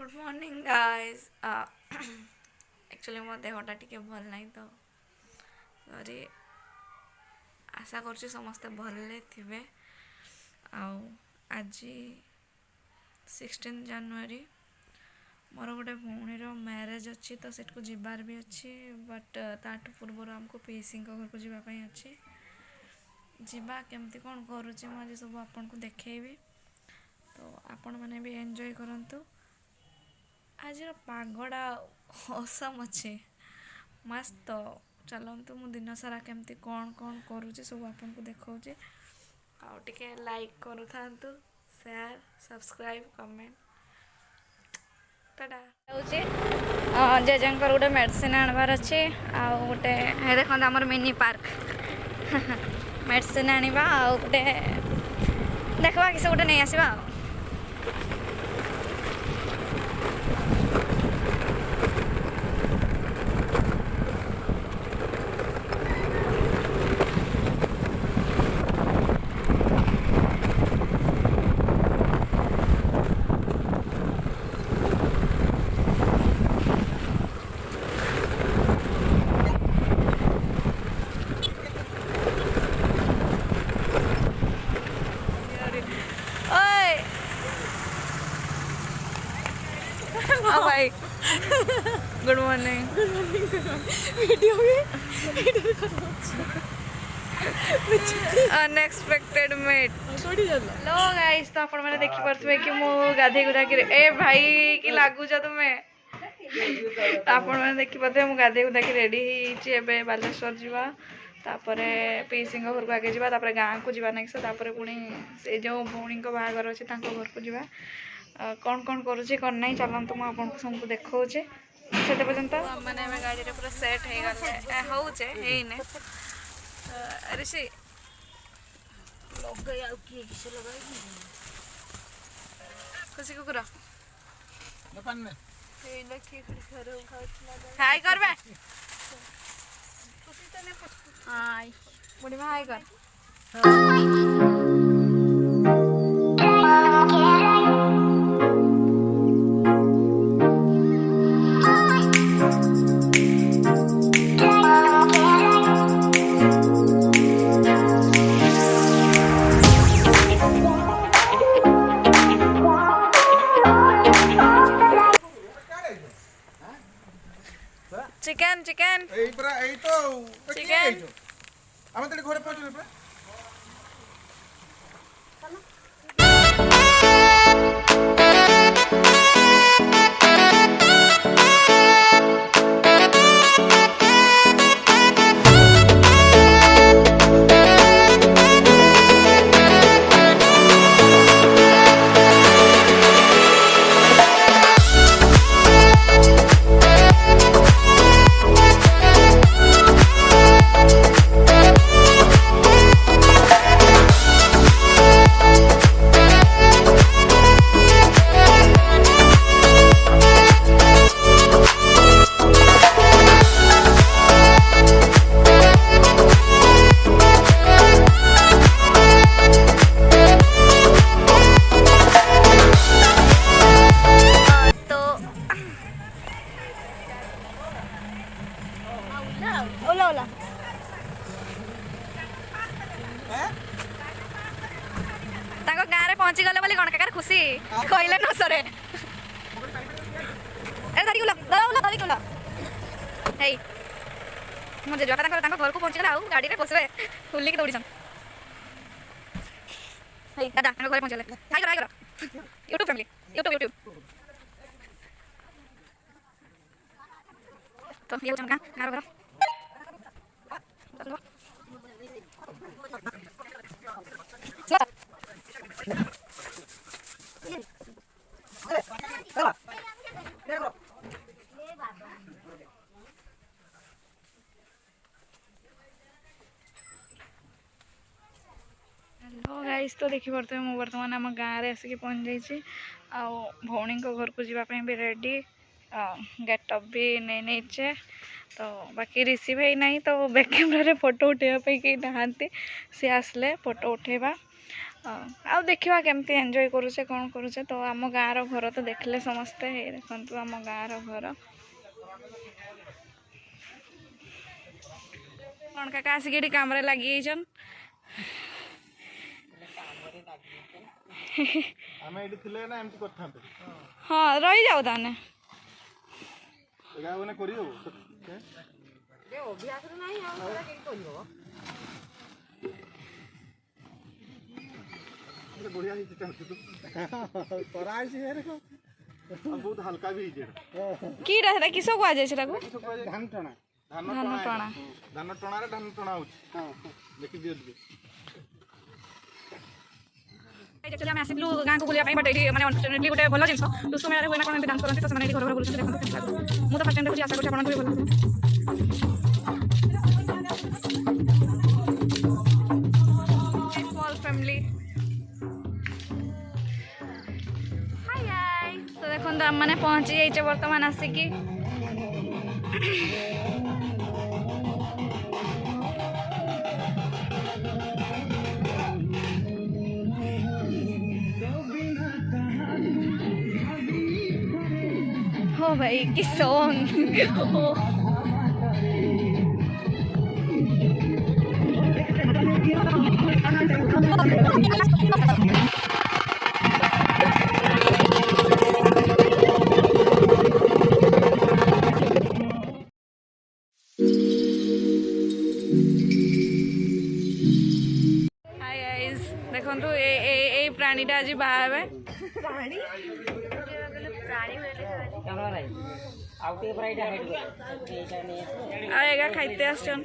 Good morning guys. Actually मो देहटा टिके भल नहीं तो सॉरी। आशा कर समस्ते भले थे। आज 16 जनवरी मोर गोटे भौणीर मैरेज अच्छी तो सेठ को जीवार भी अच्छी बट ताठू पूर्व आमको पीसी घर को जीवाई अच्छी जीवा केमती कौन करुच्ची मुझे सब आपन को देखेबी तो आपण मैंने भी एंजॉय करंतु। आज पागड़ा औसम अच्छे मस्त तो चलतु मु दिन सारा केमती कौन कौन करुच्ची सब आपन को देखा आउे लाइक करू था शेयर सब्सक्राइब कमेंट टाटा। जेजेंकर गोटे मेडिसिन आनबार अच्छे आउ गोटे देखते आमर मिनी पार्क मेडिसिन आनिबा आउ गोटे देखा किसी गोटे नहीं आसवा। भाई good morning video unexpected met लो गाइस तो आपण माने देखि परथबे कि मु गाधे गुदा कि ए भाई कि लागु छ तुमे तो आपण माने देखि परथबे मु गाधे गुदा कि रेडी हिची एबे बालेश्वर जीवा तापरे पीसिंग घर को आगे जीवा तापरे गां को जीवा नेक्स्ट तापरे पुणी से जो भौणी को बाहागर अछि तांको घर को जीवा कौन कौन करुच्ची कौन नहीं चलतु मुझे आपको सबको देखा से पर्यंत मैंने गाड़ी रे पूरा सेट हो गले ऋषि खुशी कुकुर हाय कर हाय बुढ़ी हाय कर चिकन चिकन चिकन आम तो घर पहुंचल ओला ओला ताको गाँ रे पहुंची गले बोली गणकाकार खुशी कहले न सरे ए धरी गुला ओला धरी गुला हेई मजे जका ताको घर को पहुंची गला आउ गाड़ी रे बसबे फुल्ली के दौड़ी छन हेई दादा ताको घर पहुंची गले हाय कर YouTube फैमिली YouTube तो ये चमका गारो गारो हेलो गाइस तो देखी पड़ते मुझे बर्तमान आम गाँव में आसिक पहुँच जाइए भौणी घर को जीवाई भी रेडी गेटअप भी नहीं नीचे तो बाकी रिसीव है ना तो बैक कैमरा फोटो उठेबाई कहीं नहांती सी आसले फोटो उठेबा ଆଉ ଦେଖିବା କେମିତି ଏନ୍ଜୟ କରୁଛେ କ'ଣ କରୁଛେ। ତ ଆମ ଗାଁର ଘର ତ ଦେଖିଲେ ସମସ୍ତେ, ହେଇ ଦେଖନ୍ତୁ ଆମ ଗାଁର ଘର। କ'ଣ କାକା ଆସିକି ଏଠି କାମରେ ଲାଗିଯାଇଛନ୍? ହଁ ରହିଯାଉ ତାନେ बहुत हल्का भी କି ସେଟା କିସ କୁହାଯାଏ ସେଟାକୁ? धान टणा ଧାନ ଟଣା। धान टणा धान टणा देखी दियो एक्चुअली ଆମେ ଆସିଲୁ ଗାଁକୁ ବୁଲିବା ପାଇଁ, ବଟ୍ ଏଠି ମାନେ ଅନଫର୍ଚୁନେଟଲି ଗୋଟେ ଭଲ ଜିନିଷ ଟୁସୁ ମେଳାରେ ହୁଏ ନା କ'ଣ ଏମିତି ଡାନ୍ସ କରନ୍ତି, ତ ସେମାନେ ଏଠି ଘର ଘର ବୁଲୁଛନ୍ତି ଦେଖନ୍ତୁ କେମିତି ଲାଗୁଛି। ମୁଁ ତ ଫାର୍ଷ୍ଟ ଟାଇମ୍ ଦେଖୁଛି, ଆଶା କରୁଛି ଆପଣଙ୍କୁ ବି ଭଲ ଲାଗୁଥିବ। Small family. ହାଇ ଗାଇସ୍, ତ ଦେଖନ୍ତୁ ଆମମାନେ ପହଞ୍ଚି ଯାଇଛେ ବର୍ତ୍ତମାନ ଆସିକି। हो भाई कि सॉन्ग हाय गाइस, देखंतु ए प्राणीटा आज बाहाबे प्राणी आएगा खाइते आसन